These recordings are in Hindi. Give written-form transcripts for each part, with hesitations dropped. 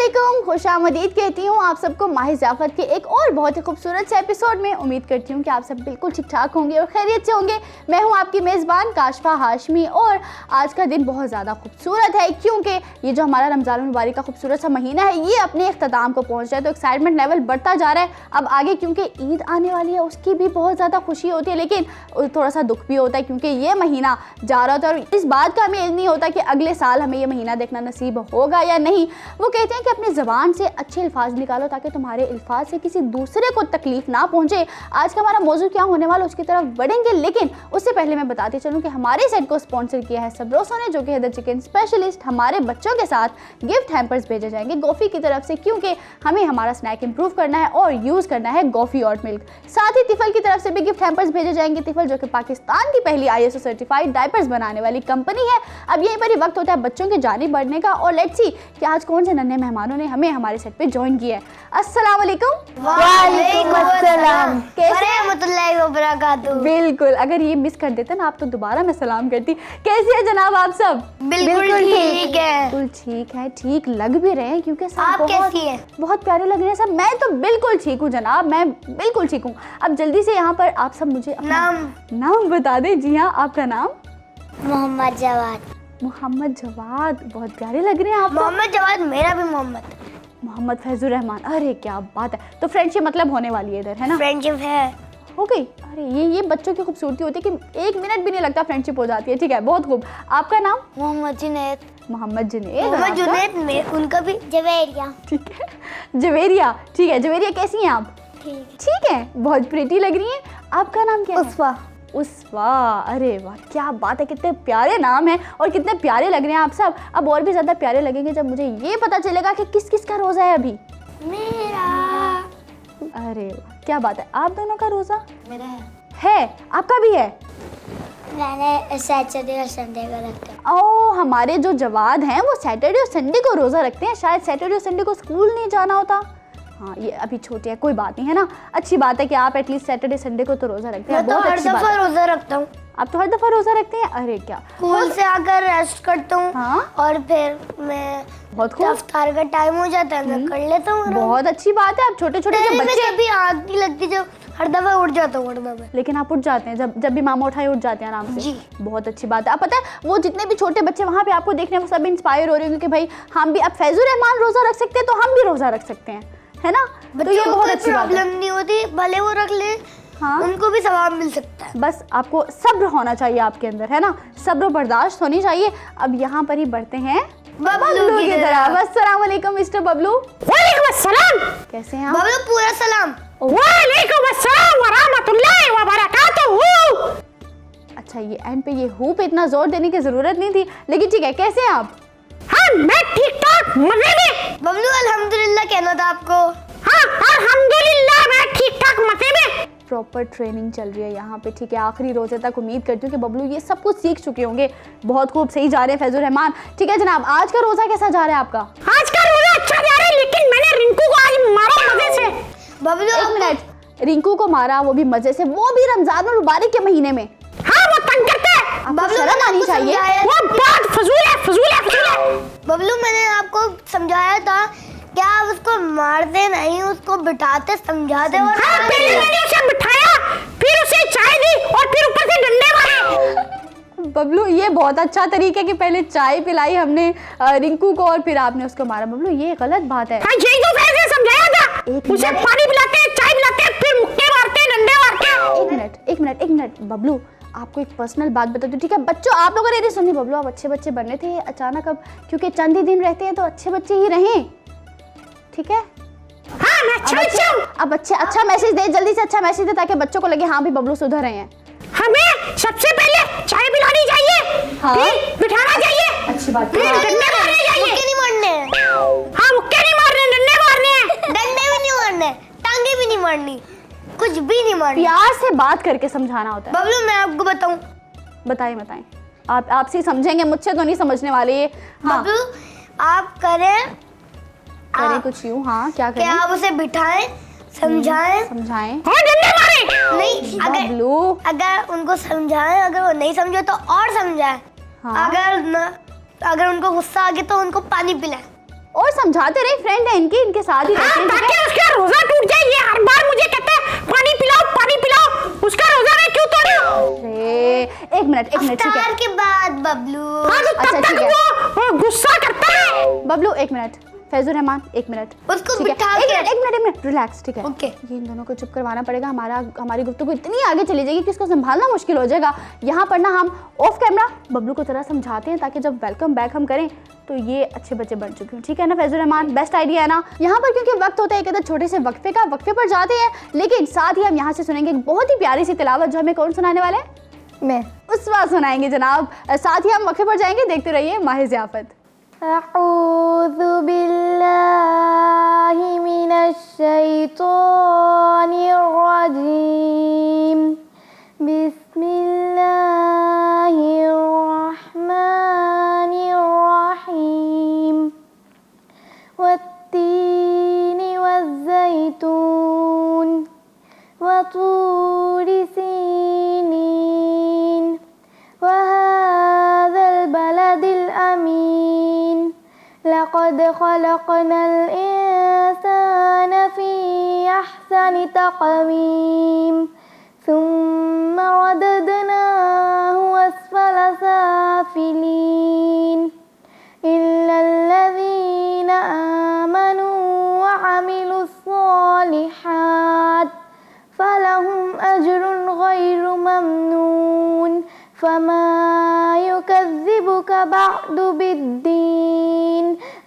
अस्सलामुअलैकुम, खुशामदीद कहती हूँ आप सबको माह ज़ियाफ़त के एक और बहुत ही खूबसूरत से एपिसोड में। उम्मीद करती हूँ कि आप सब बिल्कुल ठीक ठाक होंगे और खैरियत से होंगे। मैं हूँ आपकी मेज़बान काशफा हाशमी और आज का दिन बहुत ज़्यादा खूबसूरत है क्योंकि ये जो हमारा रमज़ान मुबारक का खूबसूरत सा महीना है ये अपने इख्तिताम को पहुँच रहा है, तो एक्साइटमेंट लेवल बढ़ता जा रहा है। अब आगे क्योंकि ईद आने वाली है उसकी भी बहुत ज़्यादा खुशी होती है, लेकिन थोड़ा सा दुख भी होता है क्योंकि ये महीना जा रहा होता है और इस बात का हमें इल्म नहीं होता कि अगले साल हमें ये महीना देखना नसीब होगा या नहीं। वो कहते हैं कि अपनी ज़बान से अच्छे अल्फाज निकालो ताकि तुम्हारे अल्फाज से किसी दूसरे को तकलीफ ना पहुंचे। आज का हमारा मौजू क्या होने वाला उसकी तरफ बढ़ेंगे, लेकिन उससे पहले मैं बताती चलूँ कि हमारे सेट को स्पॉन्सर किया है सबरोसा ने, जो कि है द चिकन स्पेशलिस्ट। हमारे बच्चों के साथ गिफ्ट हैम्पर्स भेजे जाएंगे गोफ़ी की तरफ से क्योंकि हमें हमारा स्नैक इंप्रूव करना है और यूज़ करना है गोफ़ी और मिल्क। साथ ही तिफल की तरफ से भी गिफ्ट हैम्पर्स भेजे जाएंगे। तिफल जो कि पाकिस्तान की पहली ISO सर्टिफाइड डायपर्स बनाने वाली कंपनी है। अब यहीं पर ही वक्त होता है बच्चों की जानिब बढ़ने का और लेट्स सी कि आज कौन से नन्हे मेहमानों ने हमें हमारे सेट पे ज्वाइन किया है। अस्सलाम वालेकुम। वालेकुम अस्सलाम। कैसे हैं? रहमतुल्लाहि व बरकातुहू। बिल्कुल, अगर ये मिस कर देते ना आप तो दोबारा मैं सलाम करती। कैसे हैं जनाब आप सब? बिल्कुल ठीक है। बिल्कुल ठीक है, ठीक लग भी रहे हैं क्योंकि सब आप कैसी हैं? बहुत प्यारे लग रहे हैं सब। मैं तो बिल्कुल ठीक हूँ जनाब, मैं बिल्कुल ठीक हूँ। अब जल्दी से यहाँ पर आप सब मुझे अपना नाम बता दें। जी हाँ, आपका नाम? मोहम्मद जवाद। मोहम्मद जवाद, बहुत प्यारे लग रहे हैं आप। मोहम्मद जवाद, मेरा भी मोहम्मद फैजुर रहमान। अरे क्या बात है, तो फ्रेंडशिप मतलब होने वाली है इधर, है ना? फ्रेंडशिप है, हो गई। अरे ये बच्चों की खूबसूरती होती है कि 1 मिनट भी नहीं लगता फ्रेंडशिप हो जाती है। ठीक है, बहुत खूब। आपका नाम? मोहम्मद जुनैद। मोहम्मद जुनैद। मोहम्मद जुनैद, उनका भी जवेरिया। ठीक है, जवेरिया। ठीक है, जवेरिया कैसी हैं आप? ठीक है, बहुत प्रिटी लग रही हैं। आपका नाम क्या है? उस्वा। उस्वा। अरे वाह, क्या बात है, कितने प्यारे नाम है और कितने प्यारे लग रहे हैं आप सब। अब और भी ज़्यादा प्यारे लगेंगे जब मुझे ये पता चलेगा कि किस किस का रोज़ा है अभी। मेरा। अरे वाह, क्या बात है। आप दोनों का रोज़ा मेरा है? आपका भी है? मैंने सैटरडे और संडे को रखता हूँ। ओ, हमारे जो जवाद हैं वो सैटरडे और संडे को रोज़ा रखते हैं। शायद सैटरडे और संडे को स्कूल नहीं जाना होता। हाँ, ये अभी छोटे हैं, कोई बात नहीं, है ना। अच्छी बात है कि आप एटलीस्ट सैटरडे संडे को तो रोज़ा रखते हैं। मैं तो हर दफ़ा रोज़ा रखता हूँ। आप तो हर दफ़ा रोज़ा रखते हैं? अरे क्या, स्कूल से आकर रेस्ट करता हूँ। हाँ? और फिर मैं बहुत खूब। इफ्तार का टाइम हो जाता है मैं कर लेता हूँ। बहुत अच्छी बात है। आप छोटे छोटे जो बच्चे, कभी आग नहीं लगती जब हर दफ़ा उठ जाता हूँ वरना मैं। लेकिन आप उठ जाते हैं जब भी मामा उठाए उठ जाते हैं आराम से। जी। बहुत अच्छी बात है। आप पता है वो जितने भी छोटे बच्चे वहाँ पे आपको देखने वो सब इंस्पायर हो रहे होंगे कि भाई हम भी, अब फैजुर रहमान रोज़ा रख सकते हैं तो हम भी रोज़ा रख सकते हैं, है ना। तो ये बहुत अच्छी बात है। प्रॉब्लम नहीं होती, भले वो रख ले। हाँ? उनको भी सवाब मिल सकता है। बस आपको सब्र होना चाहिए आपके अंदर, है ना, सब्र बर्दाश्त होनी चाहिए। अब यहाँ पर ही बढ़ते हैं बबलू की तरफ। अस्सलाम वालेकुम मिस्टर बबलू। वालेकुम अस्सलाम। कैसे हैं आप? बबलू पूरा सलाम। वालेकुम अस्सलाम व रहमतुल्लाहि व बरकातुहू। अच्छा, ये एंड पे ये हु पे इतना जोर देने की जरूरत नहीं थी, लेकिन ठीक है। कैसे हैं आप? हाँ, मैं ठीक ठाक मजे में। बबलू अल्हम्दुलिल्लाह कहना था आपको। हाँ, अल्हम्दुलिल्लाह मैं ठीक ठाक मजे में। प्रॉपर ट्रेनिंग चल रही है यहाँ पे, ठीक है। आखिरी रोजे तक उम्मीद करती हूँ कि बबलू ये सब कुछ सीख चुके होंगे। बहुत खूब, सही जा रहे हैं फैजुर रहमान। ठीक है जनाब, आज का रोजा कैसा जा रहा है आपका? आज का रोजा अच्छा जा रहा है, लेकिन मैंने रिंकू को आज मारा मजे से। बबलू एक मिनट, रिंकू को मारा, वो भी मजे से, वो भी रमजान मुबारक के महीने में? हाँ, वो तंग करता है। आपको शर्म आनी चाहिए। वो बात फजूल है, फजूल है, फजूल है। बबलू मैंने आपको समझाया था, क्या आप उसको मारते नहीं, उसको बिठाते समझाते। और हाँ, पहले मैंने उसे बिठाया, फिर उसे चाय दी और फिर ऊपर से डंडे मारे। बबलू ये बहुत अच्छा तरीका है कि पहले चाय पिलाई हमने रिंकू को और फिर आपने उसको मारा। बबलू ये गलत बात है। हाँ, यही तो वैसे समझाया था। उसे पानी पिलाते हैं, चाय पिलाते हैं, फिर मुक्के मारते हैं, डंडे मारते हैं। एक मिनट बबलू, आपको एक पर्सनल बात बता दूं, ठीक है? बच्चों आप लोगों ने नहीं सुनी। बबलू आप अच्छे बच्चे बनने थे अचानक, अब क्योंकि चंद ही दिन रहते हैं तो अच्छे बच्चे ही रहें, ठीक है? हाँ, मैं अच्छा बच्चा हूँ। अब अच्छा मैसेज दे, जल्दी से अच्छा मैसेज दे ताकि बच्चों को लगे हाँ भी बबलू सुधर रहे हैं। हमें सबसे पहले चाय पिलानी चाहिए, हाँ? फिर बिठाना चाहिए, अच्छी बात फिर है। डंडे मारने चाहिए। मुक्के नहीं मारने। हाँ, मुक्के नहीं मारने, डंडे मारने हैं। डंडे भी नहीं मारने, टांगे भी नहीं मारनी, कुछ भी नहीं मारनी। प्यार से बात करके समझाना होता है। बबलू मैं आपको बताऊं। बताएं आप आपसे समझेंगे, मुझसे तो नहीं समझने वाले ये। हाँ, बबलू आप करें कुछ यूं। हाँ, क्या कि करें? आप उसे बिठाएं, समझाएं। हाँ, डंडे मारे। नहीं, बबलू अगर उनको समझाएं, अगर वो नहीं समझे तो और समझाएं। हाँ। अगर उनको गुस्सा आ गया तो उनको पानी पिलाएं। और समझाते रहे, फ्रेंड है इनकी, इनके साथ ही रहते हैं। ताकि उसका रोजा टूट जाए। ये हर बार मुझे कहता है पानी पिलाओ पानी पिलाओ, उसका रोजा मैं क्यों तोड़ूं? अरे एक मिनट ठीक इफ्तार है। के बाद बबलू। हाँ, तो अच्छा, तब ठीक तक वो गुस्सा करता है। बबलू एक मिनट, फैजुर रहमान एक मिनट, उसको ठीक है, बिठा एक मिनट रिलैक्स, ठीक है। ओके। ये इन दोनों को चुप करवाना पड़ेगा, हमारी गुफ्तगू इतनी आगे चली जाएगी कि इसको संभालना मुश्किल हो जाएगा। यहाँ पर ना हम ऑफ कैमरा बबलू को तरह समझाते हैं ताकि जब वेलकम बैक हम करें तो ये अच्छे बच्चे बन चुके हैं, ठीक है ना फैजुर रहमान? बेस्ट आइडिया है ना? यहाँ पर क्योंकि वक्त होता है एक छोटे से वक्फे का, वक्फे पर जाते हैं, लेकिन साथ ही हम यहाँ से सुनेंगे एक बहुत ही प्यारी सी तिलावत जो हमें कौन सुनाने वाला है? मैं उस्वा सुनाएंगे जनाब। साथ ही हम वक्फे पर जाएंगे, देखते रहिए माहिर ज़ियाफ़त। अऊज़ु बिल्लाहि मिनश शैतानिर रजीम। बिस्मिल्लाहिर रहमानिर रहीम। वत्तीनि वज़्ज़ैतून वतूरि सीनीन वहाज़ल बलदिल अमीन। लक़द ख़लक़नल इंसान फ़ी अहसनि तक़वीम। सुम्मा रददनाहु अस्फ़ल साफ़िलीन। इल्लल्लज़ीना आमनू व अमिलुस्सॉलिहात फ़लहुम अज्रुन गैरु ममनून। फमा युकज़्ज़िबुका बअदु बिद्दीन।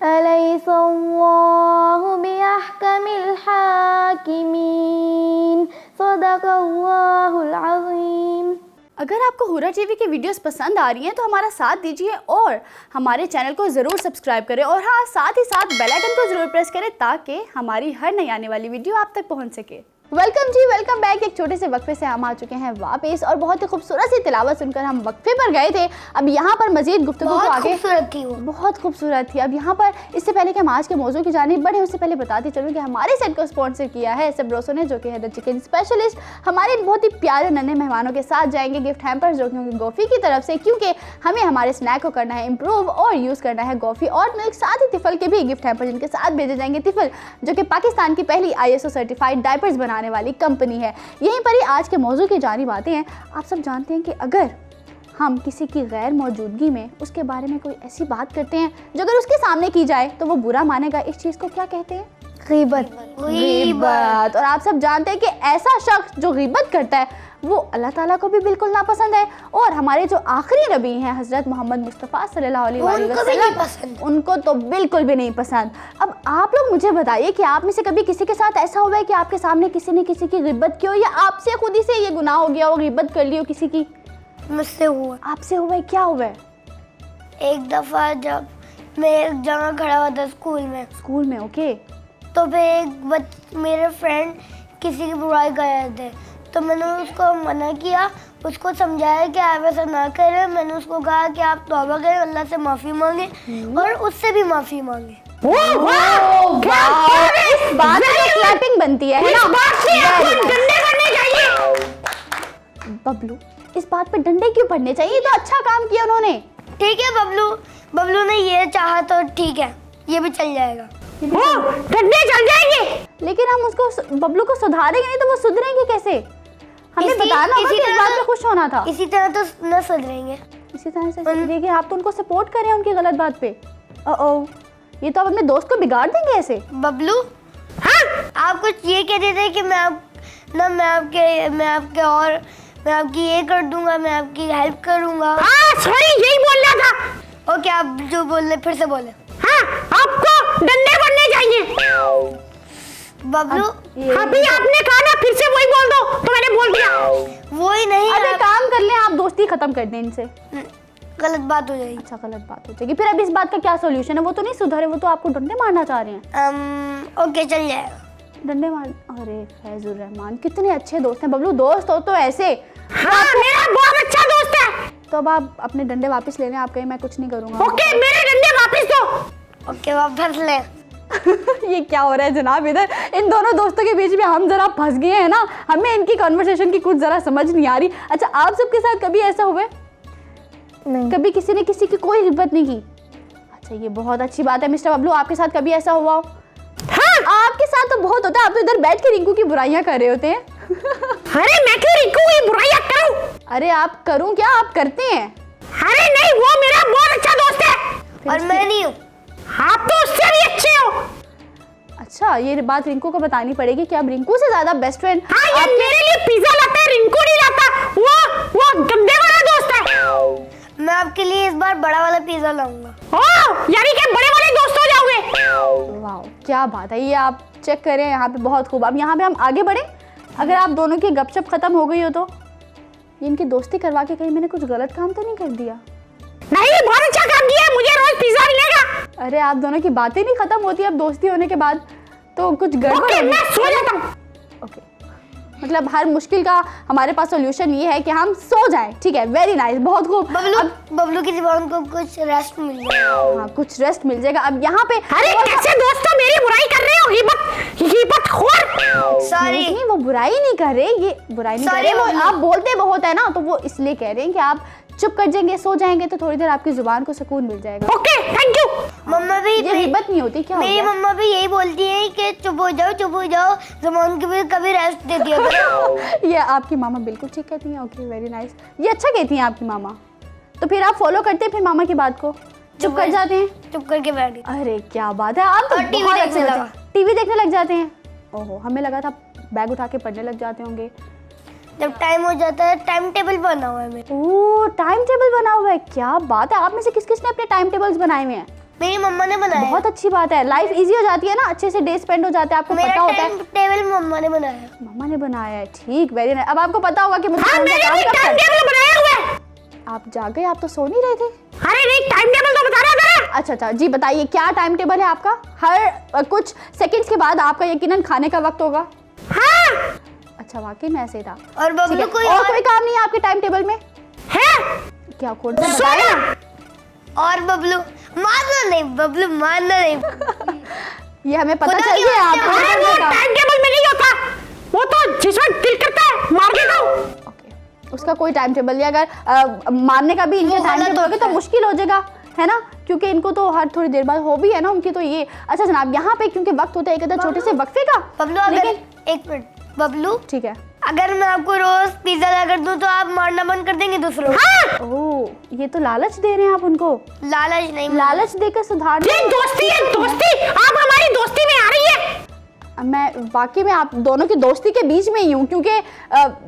अलैसल्लाहु बिअहकमिल हाकिमीन। सदक़ल्लाहुल अज़ीम। अगर आपको हुरा टीवी की वीडियोस पसंद आ रही हैं तो हमारा साथ दीजिए और हमारे चैनल को ज़रूर सब्सक्राइब करें, और हाँ साथ ही साथ बेल आइकन को ज़रूर प्रेस करें ताकि हमारी हर नई आने वाली वीडियो आप तक पहुंच सके। वेलकम जी, वेलकम बैक। एक छोटे से वक्फे से हम आ चुके हैं वापस, और बहुत ही खूबसूरत सी तिलावत सुनकर हम वक्फे पर गए थे। अब यहाँ पर मजीद गुफ्तगू को आगे, खूबसूरत थी वो, बहुत खूबसूरत थी। अब यहाँ पर इससे पहले कि हम आज के मौजू की जानिब बढ़े, उससे पहले बताती चलूँ कि हमारे सेट को स्पॉन्सर किया है सबरोसो ने, जो कि है द चिकन स्पेशलिस्ट। हमारे बहुत ही प्यारे नन्हे मेहमानों के साथ जाएंगे गिफ्ट हैम्पर्स, जो कि होंगे गोफ़ी की तरफ से, क्योंकि हमें हमारे स्नैक को करना है इम्प्रूव और यूज़ करना है गोफ़ी और मिल्क। साथ ही तिफल के भी गिफ्ट हैम्पर जिनके साथ भेजे जाएंगे। तिफल जो कि पाकिस्तान की पहली ISO सर्टिफाइड डायपर्स बनाने वाली कंपनी है। यहीं पर ही आज के मौजू की जानिब आते हैं। आप सब जानते हैं कि अगर हम किसी की गैर मौजूदगी में उसके बारे में कोई ऐसी बात करते हैं जो अगर उसके सामने की जाए तो वो बुरा मानेगा, इस चीज़ को क्या कहते हैं? गीबत। गीबत। और आप सब जानते हैं कि ऐसा शख्स जो गीबत करता है वो अल्लाह ताला को भी बिल्कुल नापसंद है, और हमारे जो आखिरी नबी हैं हज़रत मोहम्मद मुस्तफ़ा सल्लल्लाहु अलैहि वसल्लम, उनको तो बिल्कुल भी नहीं पसंद। अब आप लोग मुझे बताइए कि आप में से कभी किसी के साथ ऐसा हुआ है कि आपके सामने किसी ने किसी की गीबत की हो, या आपसे खुद ही से ये गुनाह हो गया हो, गीबत कर ली हो किसी की? मुझसे हुआ। आपसे हुआ है? क्या हुआ है? एक दफ़ा जब मैं एक जगह खड़ा हुआ था स्कूल में, ओके, तो फिर मेरे फ्रेंड किसी की बुराई कर रहे थे, तो मैंने उसको मना किया, उसको समझाया कि आप ऐसा ना करें। मैंने उसको कहा कि आप तौबा करें, अल्लाह से माफ़ी मांगे और उससे भी माफ़ी मांगे। इस बात पे क्लैपिंग बनती है ना? बबलू, इस बात पे डंडे क्यों पड़ने चाहिए? तो अच्छा काम किया उन्होंने। ठीक है बबलू ने ये चाहा तो ठीक है, ये भी चल जाएगा। डंडे चल जाएंगे, लेकिन हम उसको बबलू को सुधारेंगे नहीं तो वो सुधरेंगे कैसे? हमें बताना होगा कि इस बात पे खुश होना था। इसी तरह तो न सुधरेंगे। इसी तरह से सुधरेंगे। आप तो उनको सपोर्ट करें उनकी गलत बात पे। ये तो आप अपने दोस्त को बिगाड़ देंगे ऐसे। बबलू, हाँ आप कुछ ये कह रहे थे कि मैं आपकी ये कर दूंगा, मैं आपकी हेल्प करूंगा। सॉरी, यही बोलना था। ओके, आप जो बोल रहे फिर से बोले। हाँ, आपको डंडे बनने चाहिए। बबलू, अभी आपने कहा ना, फिर से वही बोल दो, तो मैंने बोल दिया। वही नहीं। अरे काम कर लें, आप दोस्ती खत्म कर दें इनसे। गलत बात हो जाएगी। अच्छा, गलत बात हो जाएगी। फिर अब इस बात का क्या सोल्यूशन है? वो तो नहीं सुधरे, वो तो आपको डंडे मारना चाह रहे हैं। ओके, चल जाएगा। डंडे मार। अरे फैजुर रहमान कितने अच्छे दोस्त हैं। बबलू, दोस्त हो तो ऐसे। हाँ, मेरा बहुत अच्छा दोस्त है। तो अब आप अपने डंडे वापस ले लें। आप कहीं मैं कुछ नहीं करूँगा। ओके, मेरे डंडे वापस दो। ओके, वापस ले। ये क्या हो रहा है जनाब इधर? इन दोनों दोस्तों के बीच में हम जरा फंस गए हैं ना। हमें इनकी कन्वर्सेशन की कुछ जरा समझ नहीं आ रही। अच्छा, आप सबके साथ कभी ऐसा हुआ है? नहीं। कभी किसी ने किसी की कोई हिब्बत नहीं की? अच्छा, ये बहुत अच्छी बात है। मिस्टर बबलू, आपके साथ कभी ऐसा हुआ हो? हाँ। आपके साथ तो बहुत होता है, आप तो इधर बैठ के रिंकू की बुराइयां कर रहे होते हैं। अरे मैं क्यों रिंकू की बुराइयां करूं? अरे आप करूं क्या, आप करते हैं। अरे नहीं, वो मेरा बहुत अच्छा दोस्त है। और मैं नहीं हूँ। आप तो उससे भी अच्छे हो। अच्छा, ये बात रिंकू को बतानी पड़ेगी कि आप रिंकू से ज्यादा बेस्ट फ्रेंड। हाँ, ये मेरे लिए पिज्जा लाता है, रिंकू नहीं लाता। वो गंदे वाला दोस्त है। मैं आपके लिए इस बार बड़ा वाला पिज्जा लाऊंगा। ओह, यानी कि बड़े वाले दोस्त हो जाओगे। वाह, क्या बात है। ये आप चेक करें यहाँ पे, बहुत खूब। अब यहाँ पे हम आगे बढ़े। अगर आप दोनों की गपशप खत्म हो गई हो तो ये इनकी दोस्ती करवा के कहीं मैंने कुछ गलत काम तो नहीं कर दिया? नहीं, बहुत अच्छा काम किया है, मुझे रोज पिज्जा मिलेगा। अरे आप दोनों की बातें नहीं खत्म होती अब दोस्ती होने के बाद, तो कुछ गड़बड़ ओके, होगी। मैं सो जाता हूँ। ओके, मतलब हर मुश्किल का हमारे पास सॉल्यूशन ये है कि हम सो जाएं। ठीक है, वेरी नाइस, बहुत खूब। बबलू की जुबान को कुछ रेस्ट मिल जाएगा। हाँ, कुछ रेस्ट मिल जाएगा। अब यहाँ पे अरे कैसे दोस्तों मेरी बुराई कर रहे हो? गिबत खोर। सॉरी। नहीं, वो बुराई नहीं कर रहे, ये बुराई नहीं कर Sorry, रहे, वो मम्मी। आप बोलते बहुत है ना, तो वो इसलिए कह रहे हैं कि आप चुप कर जाएंगे, सो जाएंगे, तो थोड़ी देर आपकी जुबान को सुकून मिल जाएगा। Okay, thank you. मम्मा भी ये हिम्मत नहीं होती क्या? हो मेरी गया? मम्मा भी यही बोलती है कि चुप हो जाओ, चुप हो जाओ, जुबान की भी कभी रेस्ट दे दिया करो। ये आपकी मामा बिल्कुल ठीक कहती हैं। ओके, वेरी नाइस, ये अच्छा कहती हैं आपकी मामा। तो फिर आप फॉलो करते हैं फिर मामा की बात को, चुप कर जाते हैं? चुप करके बैठ गई। अरे क्या बात है, आप तो और टीवी बहुत देखने अच्छे लगा। बच्चे। टीवी देखने लग जाते हैं? ओहो, हमें लगा था बैग उठा के पढ़ने लग जाते होंगे। जब टाइम हो जाता है, टाइम टेबल बना हुआ है मेरा। ओह, टाइम टेबल बना हुआ है, क्या बात है। आप में से किस किसने अपने टाइम टेबल्स बनाए हुए हैं? मेरी मम्मा ने बनाया। बहुत अच्छी बात है, लाइफ इजी हो जाती है ना, अच्छे से डे स्पेंड हो जाता है, आपको मेरा पता होता है। टाइम टेबल मम्मा ने बनाया। मम्मा ने बनाया है, ठीक, वेरी नाइस। अब आपको पता होगा कि मुझे हाँ, कौन सा मैंने काम भी कब टाइम करना है। टेबल बनाया हुआ है। आप जाग गए, आप तो सो नहीं रहे थे। अरे नहीं, टाइम टेबल तो बता रहा था। अच्छा अच्छा, जी बताइए, क्या टाइम टेबल है आपका? हर कुछ सेकंड्स के बाद आपका यकीनन खाने का वक्त होगा। हाँ अच्छा, वाकई में ऐसे ही था। और ठीक बबलू है, कोई और कोई काम नहीं है आपके टाइम टेबल में? है। क्या खोल के बताया? और बबलू मारना नहीं, बबलू मारना नहीं। ये हमें पता खुदा चल की गया बात आपको है, नहीं वो करने का। टाइम टेबल में नहीं होता, वो तो जिस वक्त दिल करता है मार देता हूँ। ओके, उसका कोई टाइम टेबल नहीं। अगर मारने का भी इनके वो टाइम गलत टेबल होगा तो होता है। मुश्किल हो जाएगा, है ना, क्योंकि इनको तो हर थोड़ी देर बाद हॉबी है ना उनकी, तो ये। अच्छा जनाब, यहाँ पे क्योंकि वक्त होता है एक अदर छोटे से वक्फे का। बबलू अगर लेकिन एक मिनट, बबलू ठीक है। अगर मैं आपको रोज पिज्जा ला कर दूं तो आप मारना बंद कर देंगे दूसरों को? हाँ, ओह, ये तो लालच दे रहे हैं आप उनको। लालच नहीं, लालच देकर सुधार। ये दोस्ती है, दोस्ती। आप हमारी दोस्ती में आ रही है। मैं वाकई में आप दोनों की दोस्ती के बीच में ही हूँ, क्योंकि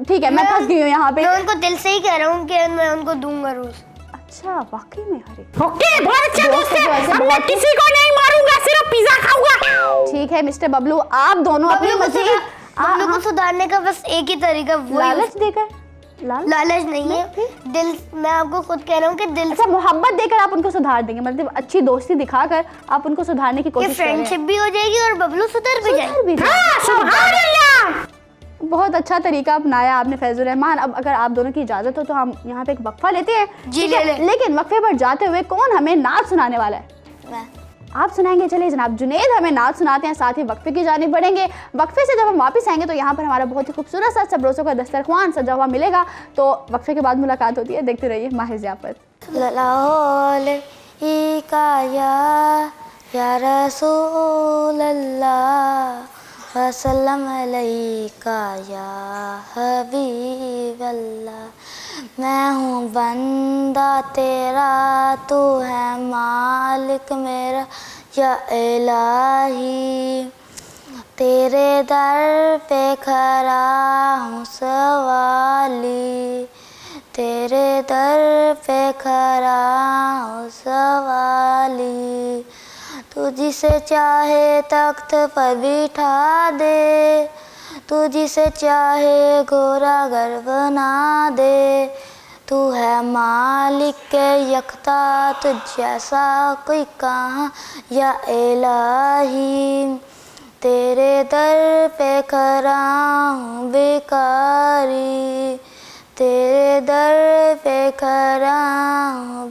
ठीक है, मैं फंस गई हूँ यहाँ पे। मैं उनको दिल से ही कह रहा हूँ कि मैं उनको दूंगा रोज। अच्छा, वाकई में। अरे ओके, बहुत अच्छा दोस्त है। तो ऐसे अब मैं बहुत- किसी को नहीं मारूंगा, सिर्फ पिज्जा खाऊंगा। ठीक है मिस्टर बबलू, आप दोनों अपनी मर्जी। बबलू को सुधारने का बस एक ही तरीका, वो लालच देकर? लालच नहीं है, दिल। मैं आपको खुद कह रहा हूँ कि दिल अच्छा, मोहब्बत देकर आप उनको सुधार देंगे, मतलब अच्छी दोस्ती दिखाकर आप उनको सुधारने की से कोशिश कर रहे हैं। फ्रेंडशिप भी हो जाएगी और बबलू सुधर भी जाएगा। सुधार भी हाँ, जाएगा। सुभान अल्लाह। बहुत अच्छा तरीका अपनाया आपने फैजुर रहमान। अब अगर आप दोनों की इजाजत हो तो हम यहाँ पे एक वक्फा लेते हैं। जी, ठीक है? ले लें। लेकिन वक्फे पर जाते हुए कौन हमें नात सुनाने वाला है? मैं। आप सुनाएंगे? चलिए जनाब, जुनेद हमें नात सुनाते हैं, साथ ही वक्फे की जानिब बढ़ेंगे। वक्फे से जब हम वापस आएंगे तो यहाँ पर हमारा बहुत ही खूबसूरत सा सबरोसों का दस्तरख्वान सजा हुआ मिलेगा। तो वक्फे के बाद मुलाकात होती है, देखते रहिए माहिर ज़ियाफत। या रसूल अल्लाह वसल्लम अलैका या हबीब अल्लाह। मैं हूँ बंदा तेरा, तू है मालिक मेरा या इलाही। तेरे दर पे खड़ा हूँ सवाली, तेरे दर पे खड़ा हूँ सवाली। तू जिसे चाहे तख्त पर बिठा दे, तू जिसे चाहे घोड़ा घर बना दे। तू है मालिक के यकता, तुझ जैसा कोई कहाँ या इलाही। तेरे दर पे खड़ा हूँ बेकारी, तेरे दर पे खड़ा हूँ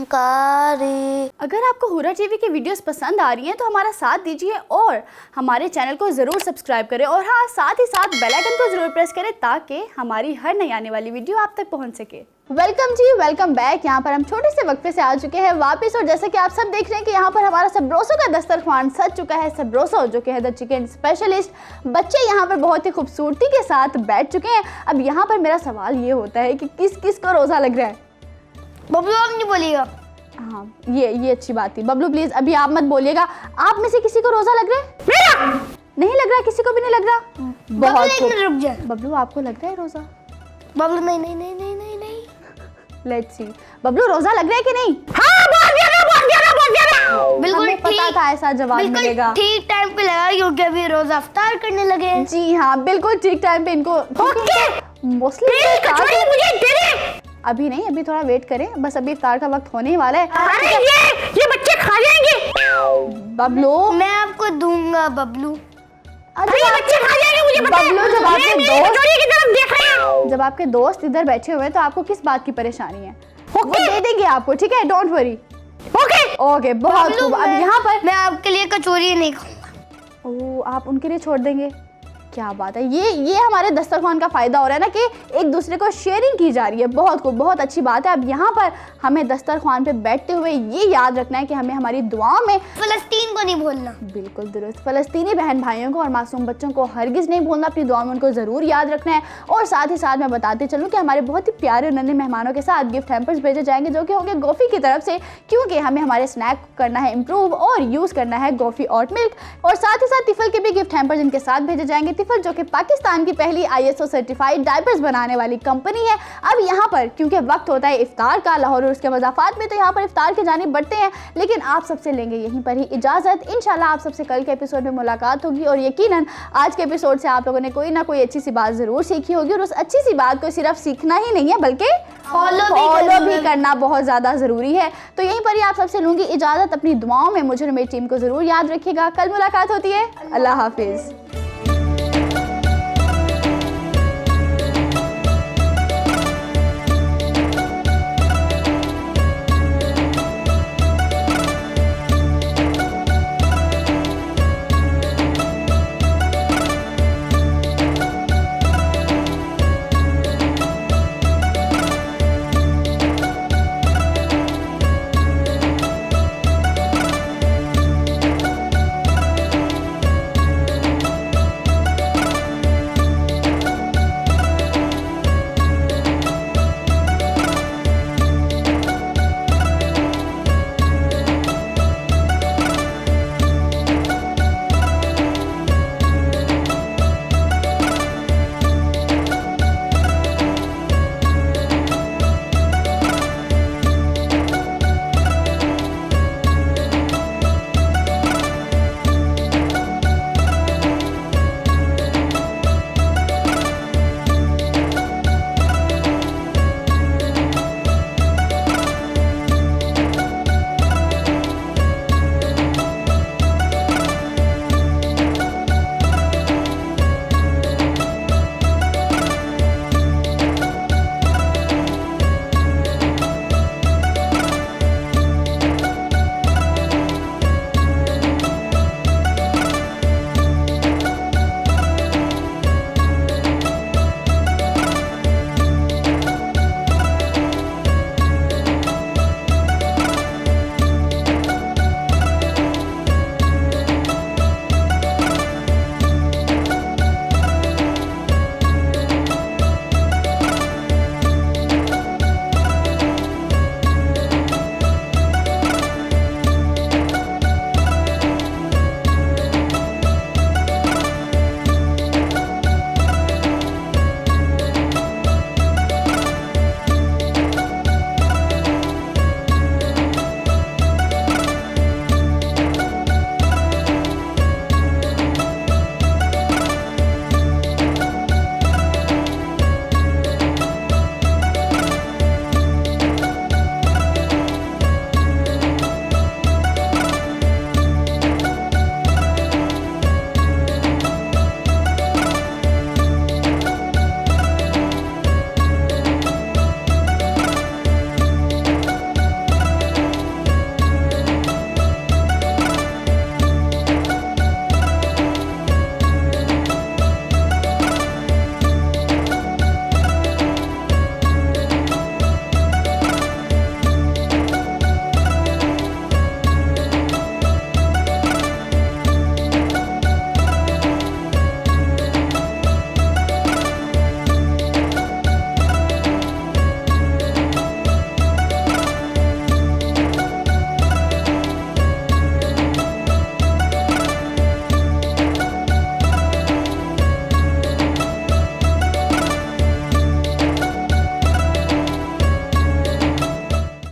कारी। अगर आपको हुरा टीवी की वीडियोस पसंद आ रही हैं तो हमारा साथ दीजिए और हमारे चैनल को ज़रूर सब्सक्राइब करें और हाँ, साथ ही साथ बेल आइकन को ज़रूर प्रेस करें ताकि हमारी हर नई आने वाली वीडियो आप तक पहुंच सके। वेलकम जी, वेलकम बैक। यहाँ पर हम छोटे से वक्फे से आ चुके हैं वापस और जैसे कि आप सब देख रहे हैं कि यहाँ पर हमारा सबरोसो का दस्तरख्वान सज चुका है। सबरोसो जो कि है द चिकन स्पेशलिस्ट, बच्चे यहाँ पर बहुत ही खूबसूरती के साथ बैठ चुके हैं। अब यहाँ पर मेरा सवाल ये होता है कि किस किस को रोज़ा लग रहा है? बबलू आप नहीं बोलिएगा। हाँ, ये अच्छी बात थी। बबलू प्लीज अभी आप मत बोलिएगा। आप में से किसी को रोजा लग रहा है? मेरा नहीं लग रहा, किसी को भी नहीं लग रहा। बहुत बबलू एक मिनट रुक जा। बबलू आपको लग रहा है रोजा? बबलू नहीं नहीं नहीं नहीं नहीं नहीं। लेट्स सी, बबलू रोजा लग रहा है कि नहीं? हाँ बहुत ज्यादा बिल्कुल हमें पता था ऐसा जवाब मिलेगा। ठीक टाइम पे लगा क्योंकि अभी रोजा अफ्तार करने लगे हैं। जी हाँ, बिल्कुल ठीक टाइम पे इनको मुस्लिम कचौड़ी मुझे दे दे। अभी नहीं, अभी थोड़ा वेट करें, बस अभी इफ्तार का वक्त होने ही वाला है। अरे ये बच्चे खा जाएंगे। बबलू मैं आपको दूंगा बबलू। अरे ये बच्चे खा जाएंगे मुझे पता है। बबलू जब आपके दोस्त कचौड़ी की तरफ देख रहे हैं, जब आपके दोस्त इधर बैठे हुए हैं तो आपको किस बात की परेशानी है? वो दे देंगे आपको, ठीक है, डोंट वरी। ओके ओके, बहुत खूब। अब यहाँ पर मैं आपके लिए कचौरी नहीं खाऊंगा। ओह, आप उनके लिए छोड़ देंगे? क्या बात है, ये हमारे दस्तरखान का फ़ायदा हो रहा है ना कि एक दूसरे को शेयरिंग की जा रही है। बहुत खूब, बहुत अच्छी बात है। अब यहाँ पर हमें दस्तरखान पे बैठते हुए ये याद रखना है कि हमें हमारी दुआओं में फलस्तीन को नहीं भूलना। बिल्कुल दुरुस्त, फ़लस्तीनी बहन भाइयों को और मासूम बच्चों को हरगिज़ नहीं भूलना, अपनी दुआओं में उनको ज़रूर याद रखना है। और साथ ही साथ मैं बताते चलूँ कि हमारे बहुत ही प्यारे नन्हे मेहमानों के साथ गिफ्ट हैम्पर्स भेजे जाएंगे जो कि होंगे गोफ़ी की तरफ से, क्योंकि हमें हमारे स्नैक करना है इम्प्रूव और यूज़ करना है गोफ़ी ऑट मिल्क। और साथ ही साथ तिफल के भी गिफ्ट हैम्पर्स इनके साथ भेजे जाएंगे। तिफल जो कि पाकिस्तान की पहली ISO सर्टिफाइड डायपर्स बनाने वाली कंपनी है। अब यहाँ पर क्योंकि वक्त होता है इफ्तार का लाहौर और उसके मज़ाफ़ात में, तो यहाँ पर इफ्तार की जानिब बढ़ते हैं, लेकिन आप सबसे लेंगे यहीं पर ही इजाज़त। इंशाल्लाह आप सबसे कल के एपिसोड में मुलाकात होगी और यकीनन आज के एपिसोड से आप लोगों ने कोई ना कोई अच्छी सी बात ज़रूर सीखी होगी और उस अच्छी सी बात को सिर्फ सीखना ही नहीं है बल्कि फॉलो भी करना बहुत ज़्यादा ज़रूरी है। तो यहीं पर ही आप सबसे लूँगी इजाज़त। अपनी दुआओं में मुझे और मेरी टीम को ज़रूर याद रखिएगा। कल मुलाकात होती है। अल्लाह हाफिज़।